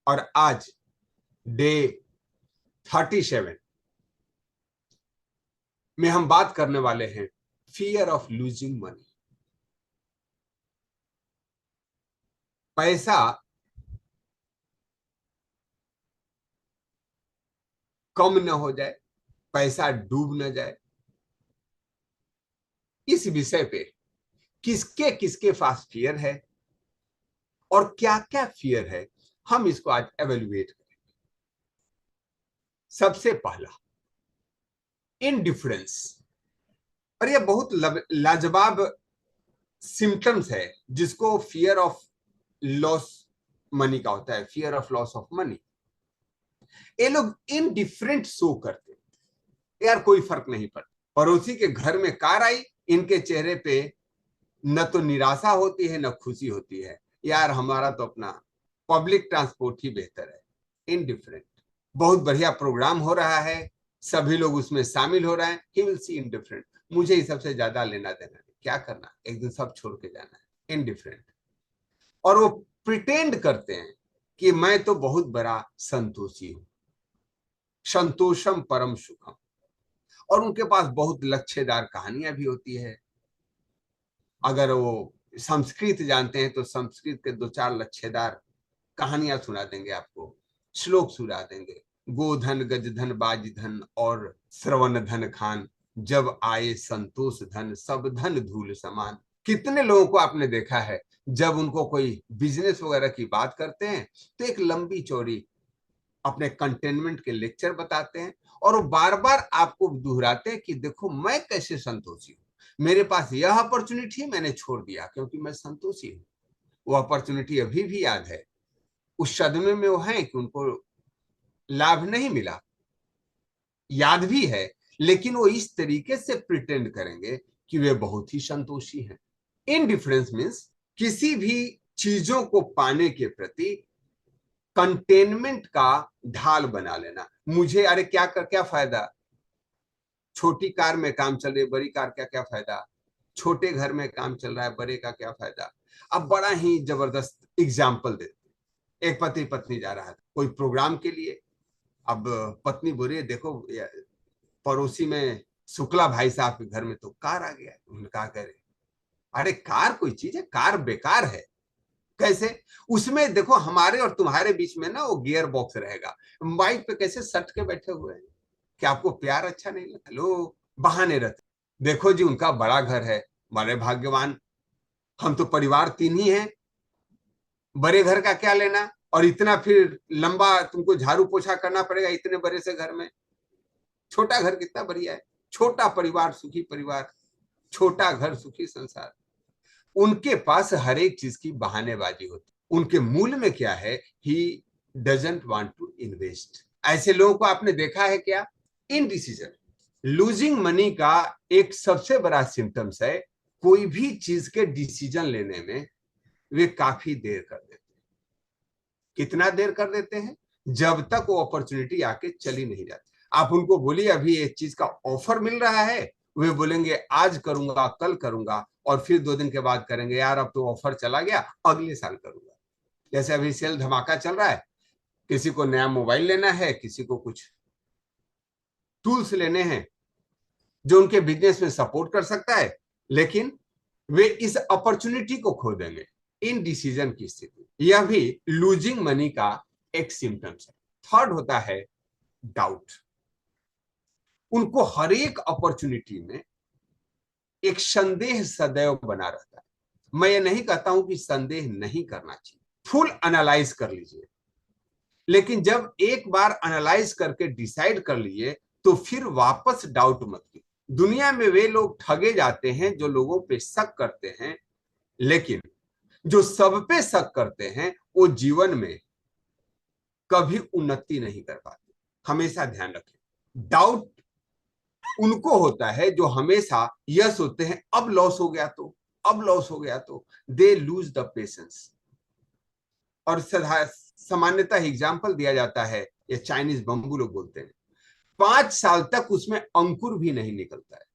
और आज डे 37 में हम बात करने वाले हैं फियर ऑफ लूजिंग मनी। पैसा कम न हो जाए, पैसा डूब न जाए, इस विषय पे किसके किसके पास फियर है और क्या क्या फियर है, हम इसको आज एवेल्युएट करेंगे। सबसे पहला, इनडिफरेंस। और यह बहुत लाजवाब सिम्टम्स है जिसको फियर ऑफ लॉस मनी का होता है, fear of loss of money. ये लोग इनडिफरेंट शो करते हैं, यार कोई फर्क नहीं पड़ता। पड़ोसी के घर में कार आई, इनके चेहरे पे न तो निराशा होती है न खुशी होती है, यार हमारा तो अपना पब्लिक ट्रांसपोर्ट ही बेहतर है। इनडिफरेंट। बहुत बढ़िया प्रोग्राम हो रहा है, सभी लोग उसमें शामिल हो रहे हैं, ही विल सी इनडिफरेंट। मुझे ही सबसे ज्यादा लेना देना नहीं, क्या करना, एक दिन सब छोड़ के जाना है। इनडिफरेंट। और वो प्रिटेंड करते हैं कि मैं तो बहुत बड़ा संतोषी हूं, संतोषम परम सुखम। और उनके पास बहुत लच्छेदार कहानियां भी होती है। अगर वो संस्कृत जानते हैं तो संस्कृत के दो चार लच्छेदार कहानियां सुना देंगे आपको, श्लोक सुना देंगे। गोधन गजधन बाजधन और श्रवण धन खान, जब आए संतोष धन सब धन धूल समान। कितने लोगों को आपने देखा है जब उनको कोई बिजनेस वगैरह की बात करते हैं तो एक लंबी चौड़ी अपने कंटेनमेंट के लेक्चर बताते हैं और वो बार बार आपको दोहराते हैं कि देखो मैं कैसे संतोषी हूं, मेरे पास यह अपॉर्चुनिटी मैंने छोड़ दिया क्योंकि मैं संतोषी हूं। वो अपॉर्चुनिटी अभी भी याद है, उस सदमे में वो है कि उनको लाभ नहीं मिला, याद भी है, लेकिन वो इस तरीके से प्रिटेंड करेंगे कि वे बहुत ही संतोषी हैं। इनडिफरेंस मीन्स किसी भी चीजों को पाने के प्रति कंटेनमेंट का ढाल बना लेना। मुझे अरे क्या फायदा, छोटी कार में काम चल रही है, बड़ी कार क्या क्या फायदा, छोटे घर में काम चल रहा है, बड़े का क्या फायदा। अब बड़ा ही जबरदस्त एग्जाम्पल देते। एक पति पत्नी जा रहा था कोई प्रोग्राम के लिए। अब पत्नी बोल रही है देखो पड़ोसी में शुक्ला भाई साहब के घर में तो कार आ गया। उन्होंने कहा करे अरे कार कोई चीज है, कार बेकार है। कैसे? उसमें देखो हमारे और तुम्हारे बीच में ना वो गियर बॉक्स रहेगा, बाइक पे कैसे सट के बैठे हुए हैं। क्या आपको प्यार अच्छा नहीं लगता? लो बहाने रहते। देखो जी उनका बड़ा घर है, बड़े भाग्यवान, हम तो परिवार तीन ही हैं, बड़े घर का क्या लेना, और इतना फिर लंबा तुमको झाड़ू पोछा करना पड़ेगा इतने बड़े से घर में। छोटा घर कितना बढ़िया है, छोटा परिवार सुखी परिवार, छोटा घर सुखी संसार। उनके पास हर एक चीज की बहानेबाजी होती। उनके मूल में क्या है, he doesn't want to invest. ऐसे लोगों को आपने देखा है क्या? इनडिसीजन। लूजिंग मनी का एक सबसे बड़ा सिम्टम्स है कोई भी चीज के डिसीजन लेने में वे काफी देर कर देते हैं। कितना देर कर देते हैं? जब तक वो अपॉर्चुनिटी आके चली नहीं जाती। आप उनको बोलिए अभी एक चीज का ऑफर मिल रहा है, वे बोलेंगे आज करूंगा कल करूंगा, और फिर 2 दिन के बाद करेंगे यार अब तो ऑफर चला गया अगले साल करूंगा। जैसे अभी सेल धमाका चल रहा है, किसी को नया मोबाइल लेना है, किसी को कुछ टूल्स लेने हैं जो उनके बिजनेस में सपोर्ट कर सकता है, लेकिन वे इस अपॉर्चुनिटी को खो देंगे। इन डिसीजन की स्थिति, यह भी लूजिंग मनी का एक सिम्टम्स है। थर्ड होता है डाउट। उनको हर एक अपॉर्चुनिटी में एक संदेह सदैव बना रहता है। मैं ये नहीं कहता हूं कि संदेह नहीं करना चाहिए, फुल एनालाइज कर लीजिए, लेकिन जब एक बार एनालाइज करके डिसाइड कर लिए तो फिर वापस डाउट मत कीजिए। दुनिया में वे लोग ठगे जाते हैं जो लोगों पे शक करते हैं, लेकिन जो सब पे शक करते हैं वो जीवन में कभी उन्नति नहीं कर पाते। हमेशा ध्यान रखें, डाउट उनको होता है जो हमेशा यह सोचते हैं अब लॉस हो गया तो, अब लॉस हो गया तो, दे लूज द पेशेंस। और सामान्यतः एग्जाम्पल दिया जाता है, ये चाइनीज बम्बू लोग बोलते हैं, 5 साल तक उसमें अंकुर भी नहीं निकलता है।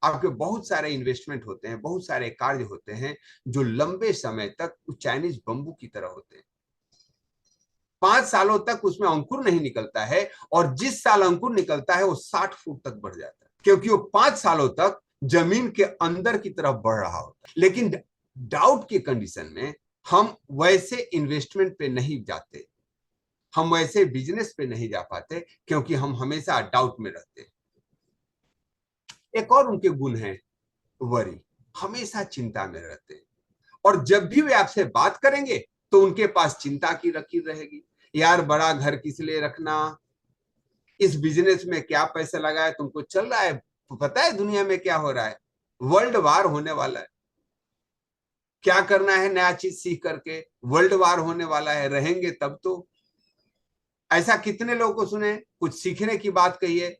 आपके बहुत सारे इन्वेस्टमेंट होते हैं, बहुत सारे कार्य होते हैं जो लंबे समय तक चाइनीज बम्बू की तरह होते हैं। 5 सालों तक उसमें अंकुर नहीं निकलता है, और जिस साल अंकुर निकलता है वो 60 फुट तक बढ़ जाता है, क्योंकि वो 5 सालों तक जमीन के अंदर की तरफ बढ़ रहा होता है। लेकिन डाउट की कंडीशन में हम वैसे इन्वेस्टमेंट पे नहीं जाते, हम वैसे बिजनेस पे नहीं जा पाते, क्योंकि हम हमेशा डाउट में रहते हैं। एक और उनके गुण है वरी, हमेशा चिंता में रहते हैं, और जब भी वे आपसे बात करेंगे तो उनके पास चिंता की लकीर रहेगी। यार बड़ा घर किस लिए रखना, इस बिजनेस में क्या पैसा लगा है, तुमको चल रहा है, पता है दुनिया में क्या हो रहा है, वर्ल्ड वार होने वाला है, क्या करना है नया चीज सीख करके, वर्ल्ड वार होने वाला है, रहेंगे तब तो। ऐसा कितने लोगों को सुने, कुछ सीखने की बात कहिए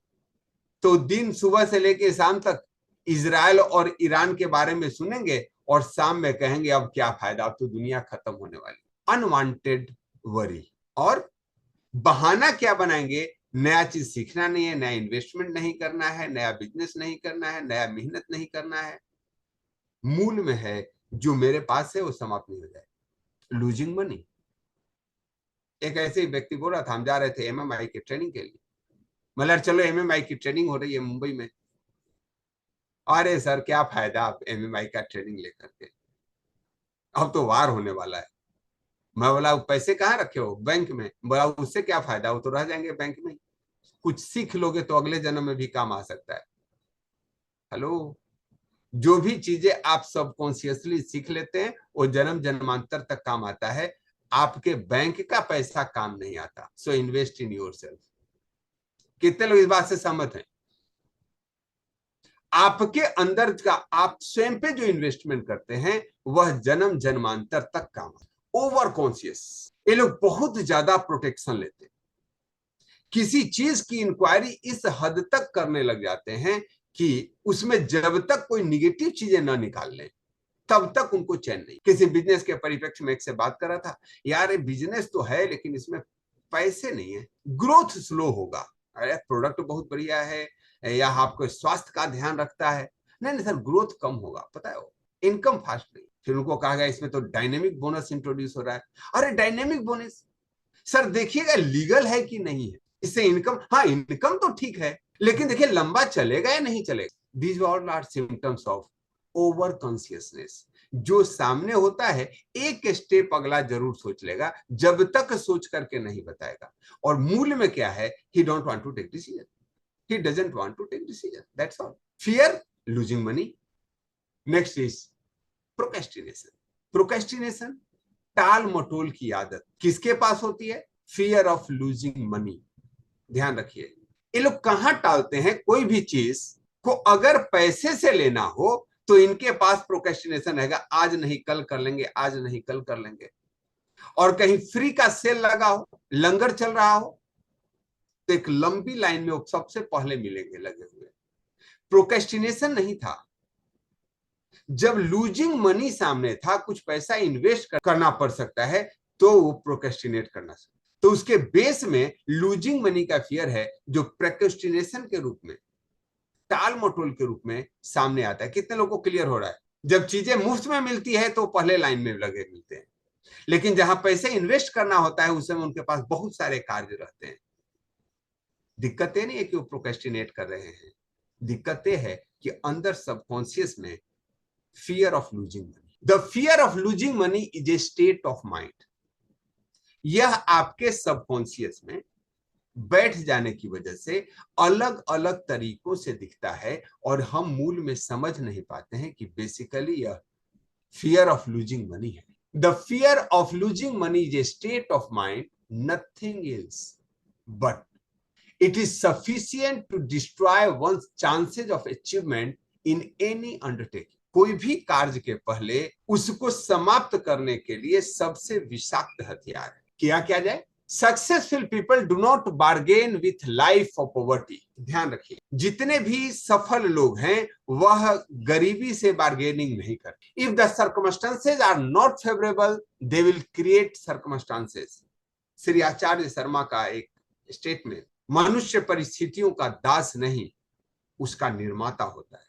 तो दिन सुबह से लेकर शाम तक इजराइल और ईरान के बारे में सुनेंगे, और शाम में कहेंगे अब क्या फायदा, अब तो दुनिया खत्म होने वाली। अनवांटेड वरी, और बहाना क्या बनाएंगे, नया चीज सीखना नहीं है, नया इन्वेस्टमेंट नहीं करना है, नया बिजनेस नहीं करना है, नया मेहनत नहीं करना है। मूल में है जो मेरे पास है वो समाप्त नहीं हो जाए, लूजिंग मनी। एक ऐसे ही व्यक्ति बोल रहा था, हम जा रहे थे एमएमआई की ट्रेनिंग के लिए, मतलब चलो एमएमआई की ट्रेनिंग हो रही है मुंबई में। अरे सर क्या फायदा आप एमएमआई का ट्रेनिंग लेकर के, अब तो वार होने वाला है। मैं बोला पैसे कहाँ रखे हो, बैंक में। बोला उससे क्या फायदा, वो तो रह जाएंगे बैंक में, कुछ सीख लोगे तो अगले जन्म में भी काम आ सकता है। हेलो, जो भी चीजें आप सबकॉन्शियसली सीख लेते हैं वो जन्म जन्मांतर तक काम आता है, आपके बैंक का पैसा काम नहीं आता। So invest in yourself. कितने लोग इस बात से सहमत हैं? आपके अंदर का आप स्वयं पे जो इन्वेस्टमेंट करते हैं वह जन्म जन्मांतर तक काम आता है। ओवर कॉन्शियस, ये लोग बहुत ज्यादा प्रोटेक्शन लेते हैं, किसी चीज की इंक्वायरी इस हद तक करने लग जाते हैं कि उसमें जब तक कोई निगेटिव चीजें ना निकाल लें तब तक उनको चैन नहीं। किसी बिजनेस के परिप्रेक्ष्य में एक से बात कर रहा था, यार ये बिजनेस तो है लेकिन इसमें पैसे नहीं है, ग्रोथ स्लो होगा। अरे प्रोडक्ट बहुत बढ़िया है, या आपको स्वास्थ्य का ध्यान रखता है, नहीं नहीं सर ग्रोथ कम होगा, पता है वो इनकम फास्ट नहीं। फिर उनको कहा गया इसमें तो डायनेमिक बोनस इंट्रोड्यूस हो रहा है। अरे डायनेमिक बोनस सर देखिएगा लीगल है कि नहीं है, इससे इनकम, हाँ इनकम तो ठीक है लेकिन देखिए लंबा चलेगा या नहीं चलेगा। These all are symptoms of over consciousness. जो सामने होता है एक स्टेप अगला जरूर सोच लेगा, जब तक सोच करके नहीं बताएगा। और मूल में क्या है, he don't want to take decision, he doesn't want to take decision, that's all. Fear losing money. Next is procrastination. Procrastination टाल मटोल की आदत किसके पास होती है? Fear of losing money. ध्यान रखिए, ये लोग कहां टालते हैं कोई भी चीज को, अगर पैसे से लेना हो तो इनके पास प्रोक्रेस्टिनेशन रहेगा, आज नहीं कल कर लेंगे, आज नहीं कल कर लेंगे। और कहीं फ्री का सेल लगा हो, लंगर चल रहा हो, तो एक लंबी लाइन में वो सबसे पहले मिलेंगे लगे हुए। प्रोक्रेस्टिनेशन नहीं था, जब लूजिंग मनी सामने था, कुछ पैसा इन्वेस्ट करना पड़ सकता है, तो वो प्रोक्रेस्टिनेट करना सकता। तो उसके बेस में लूजिंग मनी का फियर है, जो प्रोक्रेस्टिनेशन के रूप में, टाल मटोल के रूप में सामने आता है। कितने लोगों को क्लियर हो रहा है? जब चीजें मुफ्त में मिलती है तो पहले लाइन में लगे मिलते हैं, लेकिन जहां पैसे इन्वेस्ट करना होता है उस समय उनके पास बहुत सारे कार्य रहते हैं। दिक्कत ये नहीं है कि वो प्रोक्रेस्टिनेट कर रहे हैं, दिक्कत ये है कि अंदर सबकॉन्शियस में fear of losing money. The fear of losing money is a state of mind. यह आपके सबकॉन्शियस में बैठ जाने की वजह से अलग अलग तरीकों से दिखता है, और हम मूल में समझ नहीं पाते हैं कि बेसिकली यह फियर ऑफ लूजिंग मनी है। The fear of losing money is a state of mind, nothing else, but it is sufficient to destroy one's chances of achievement in any undertaking। कोई भी कार्य के पहले उसको समाप्त करने के लिए सबसे विषाक्त हथियार है। किया क्या जाए? Successful people do not bargain with life of poverty. ध्यान रखिए, जितने भी सफल लोग हैं वह गरीबी से बार्गेनिंग नहीं करते। If the circumstances are not favourable they will create circumstances. Shri Acharya Sharma का एक स्टेटमेंट, मनुष्य परिस्थितियों का दास नहीं उसका निर्माता होता है।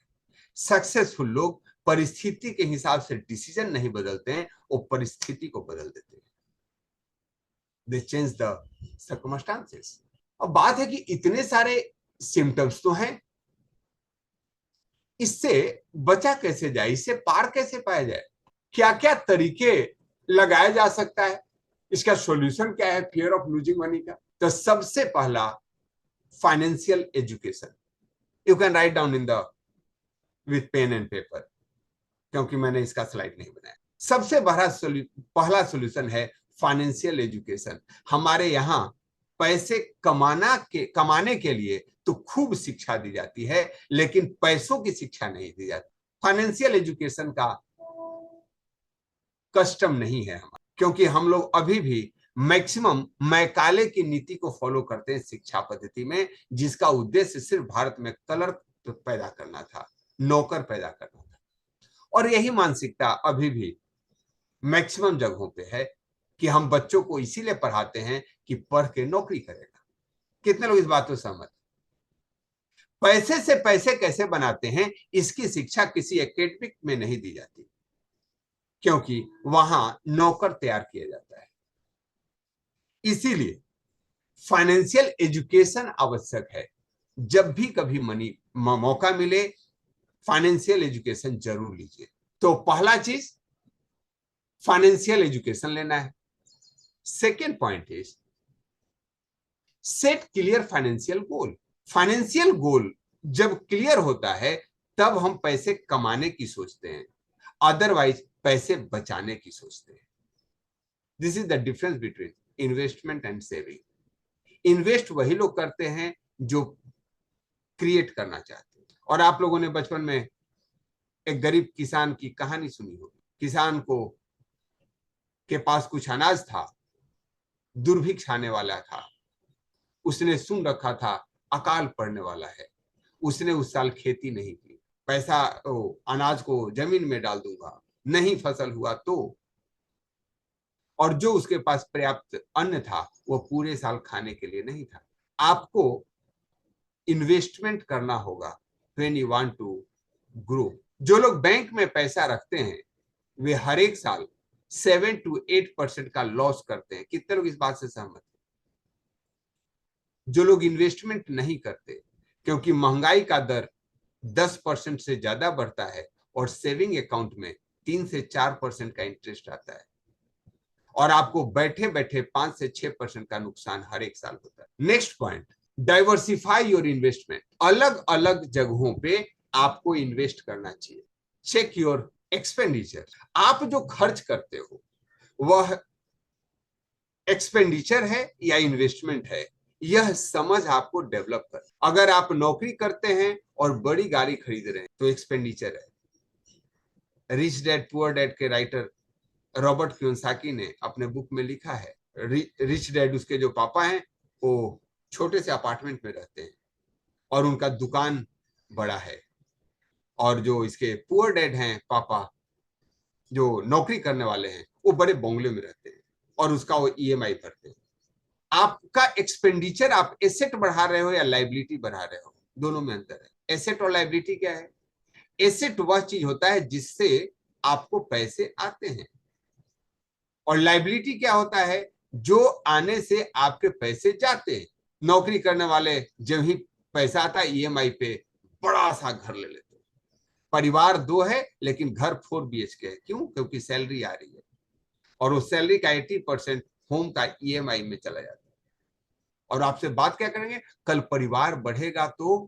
सक्सेसफुल लोग परिस्थिति के हिसाब से डिसीजन नहीं बदलते हैं, वो परिस्थिति को बदल देते हैं। दे चेंज द सर्कमस्टांसेस। अब बात है कि इतने सारे सिम्टम्स तो हैं, इससे बचा कैसे जाए, इससे पार कैसे पाया जाए, क्या क्या तरीके लगाया जा सकता है, इसका सॉल्यूशन क्या है फियर ऑफ लूजिंग मनी का। तो सबसे पहला, financial education. You can write down in the with pen and paper, क्योंकि मैंने इसका स्लाइड नहीं बनाया। सबसे बड़ा पहला सॉल्यूशन है फाइनेंशियल एजुकेशन। हमारे यहाँ पैसे कमाने के लिए तो खूब शिक्षा दी जाती है, लेकिन पैसों की शिक्षा नहीं दी जाती। फाइनेंशियल एजुकेशन का कस्टम नहीं है हमारा, क्योंकि हम लोग अभी भी मैक्सिमम मैकाले की नीति को फॉलो करते हैं शिक्षा पद्धति में, जिसका उद्देश्य सिर्फ भारत में क्लर्क पैदा करना था, नौकर पैदा करना था। और यही मानसिकता अभी भी मैक्सिमम जगहों पे है कि हम बच्चों को इसीलिए पढ़ाते हैं कि पढ़ के नौकरी करेगा। कितने लोग इस बात को सहमत? पैसे से पैसे कैसे बनाते हैं, इसकी शिक्षा किसी एकेडमिक में नहीं दी जाती, क्योंकि वहां नौकर तैयार किया जाता है। इसीलिए फाइनेंशियल एजुकेशन आवश्यक है। जब भी कभी मौका मिले, फाइनेंशियल एजुकेशन जरूर लीजिए। तो पहला चीज फाइनेंशियल एजुकेशन लेना है। Second point is set clear financial goal. Financial goal जब क्लियर होता है, तब हम पैसे कमाने की सोचते हैं, अदरवाइज पैसे बचाने की सोचते हैं। This is the difference between investment and saving. Invest वही लोग करते हैं जो क्रिएट करना चाहते हैं। और आप लोगों ने बचपन में एक गरीब किसान की कहानी सुनी होगी। किसान को के पास कुछ अनाज था, दुर्भिक्ष आने वाला था, उसने सुन रखा था अकाल पड़ने वाला है, उसने उस साल खेती नहीं की। पैसा अनाज को जमीन में डाल दूंगा, नहीं फसल हुआ तो, और जो उसके पास पर्याप्त अन्न था वो पूरे साल खाने के लिए नहीं था। आपको इन्वेस्टमेंट करना होगा when you want to grow. जो लोग बैंक में पैसा रखते हैं वे हर एक साल 7 to 8% का लॉस करते हैं। कितने लोग इस बात से सहमत हैं? जो लोग इन्वेस्टमेंट नहीं करते, क्योंकि महंगाई का दर 10% से ज्यादा बढ़ता है और सेविंग अकाउंट में 3 से 4% का इंटरेस्ट आता है, और आपको बैठे बैठे 5 से 6% का नुकसान हर एक साल होता है। Next point, diversify your investment. अलग अलग जगहों पे आपको इन्वेस्ट करना चाहिए। Check your expenditure. आप जो खर्च करते हो वह एक्सपेंडिचर है या इन्वेस्टमेंट है, यह समझ आपको डेवलप कर। अगर आप नौकरी करते हैं और बड़ी गाड़ी खरीद रहे हैं तो एक्सपेंडिचर है। रिच डैड पुअर डैड के राइटर रॉबर्ट कियोसाकी ने अपने बुक में लिखा है, रिच डैड उसके जो पापा हैं वो छोटे से अपार्टमेंट में रहते हैं और उनका दुकान बड़ा है, और जो इसके पुअर डैड हैं पापा, जो नौकरी करने वाले हैं, वो बड़े बंगले में रहते हैं और उसका वो ईएमआई भरते हैं। आपका एक्सपेंडिचर, आप एसेट बढ़ा रहे हो या लाइबिलिटी बढ़ा रहे हो, दोनों में अंतर है। एसेट और लाइबिलिटी क्या है? एसेट वह चीज होता है जिससे आपको पैसे आते हैं, और लाइबिलिटी क्या होता है? जो आने से आपके पैसे जाते हैं। नौकरी करने वाले जब ही पैसा आता है ईएमआई पे बड़ा सा घर ले लेते हैं। परिवार 2 है लेकिन घर 4 BHK है। क्यों? क्योंकि सैलरी आ रही है, और उस सैलरी का 80% होम का ईएमआई में चला जाता है। और आपसे बात क्या करेंगे? कल परिवार बढ़ेगा तो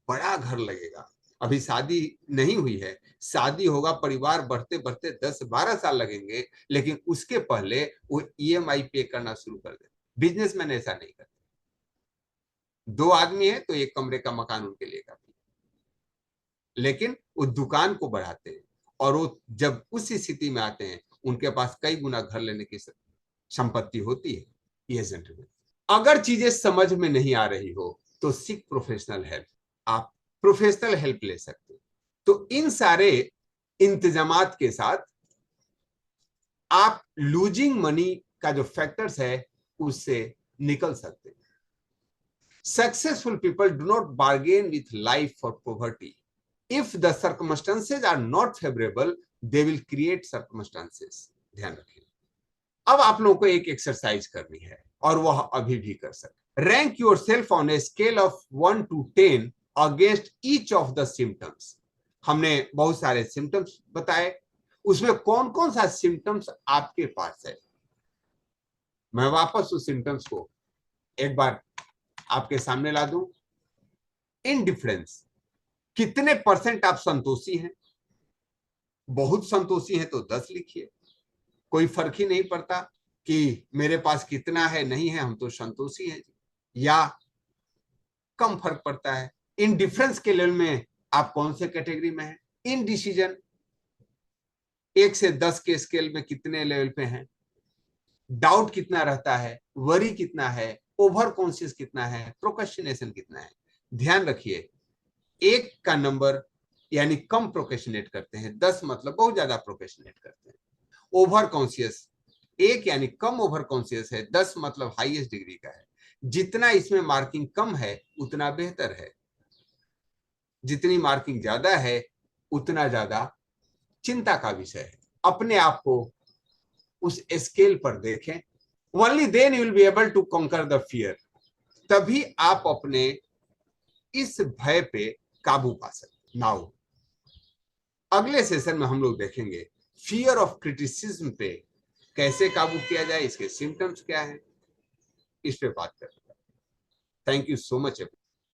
बड़ा घर लगेगा। अभी शादी नहीं हुई है, शादी होगा, परिवार बढ़ते बढ़ते 10-12 साल लगेंगे, लेकिन उसके पहले वो ईएमआई पे करना शुरू कर दे। बिजनेसमैन ऐसा नहीं करते। 2 आदमी है तो 1 कमरे का मकान उनके लिए काफी, लेकिन वो दुकान को बढ़ाते हैं, और वो जब उस स्थिति में आते हैं उनके पास कई गुना घर लेने की संपत्ति होती है। ये जेंटलमैन, अगर चीजें समझ में नहीं आ रही हो तो सीक प्रोफेशनल हेल्प। आप प्रोफेशनल हेल्प ले सकते हो। तो इन सारे इंतजामात के साथ आप लूजिंग मनी का जो फैक्टर्स है उससे निकल सकते हैं। Successful people do not bargain with life for poverty. If the circumstances are not favourable, they will create circumstances. ध्यान रखिए। अब आप लोगों को एक एक्सरसाइज करनी है और वह अभी भी कर सकते। Rank your self on a scale of 1 to 10 against each of the symptoms. हमने बहुत सारे सिम्टम्स बताए, उसमें कौन कौन सा सिम्टम्स आपके पास है। मैं वापस उस सिम्टम्स को एक बार आपके सामने ला दूं। इनडिफरेंस, कितने परसेंट आप संतोषी हैं? बहुत संतोषी हैं तो 10 लिखिए, कोई फर्क ही नहीं पड़ता कि मेरे पास कितना है नहीं है, हम तो संतोषी हैं। या कम फर्क पड़ता है। इन डिफरेंस के लेवल में आप कौन से कैटेगरी में हैं? इन डिसीजन 1 से 10 के स्केल में कितने लेवल पे हैं? डाउट कितना रहता है, वरी कितना है, ओवर कॉन्शियस कितना है, प्रोक्रेस्टिनेशन कितना है। ध्यान रखिए, 1 का नंबर यानी कम प्रोक्रेस्टिनेट करते हैं, 10 मतलब बहुत ज्यादा प्रोक्रेस्टिनेट करते हैं। ओवर कॉन्शियस 1 यानी कम ओवर कॉन्शियस है, 10 मतलब हाईएस्ट डिग्री का है। जितना इसमें मार्किंग कम है उतना बेहतर है, जितनी मार्किंग ज्यादा है उतना ज्यादा चिंता का विषय है। अपने आप को उस स्केल पर देखें। Only then you will be able to conquer the fear. तभी आप अपने इस भय पे काबू पा सकते। नाउ अगले सेशन में हम लोग देखेंगे फियर ऑफ क्रिटिसिज्म पे कैसे काबू किया जाए, इसके सिम्टम्स क्या है, इस पे बात करेंगे। Thank you so much.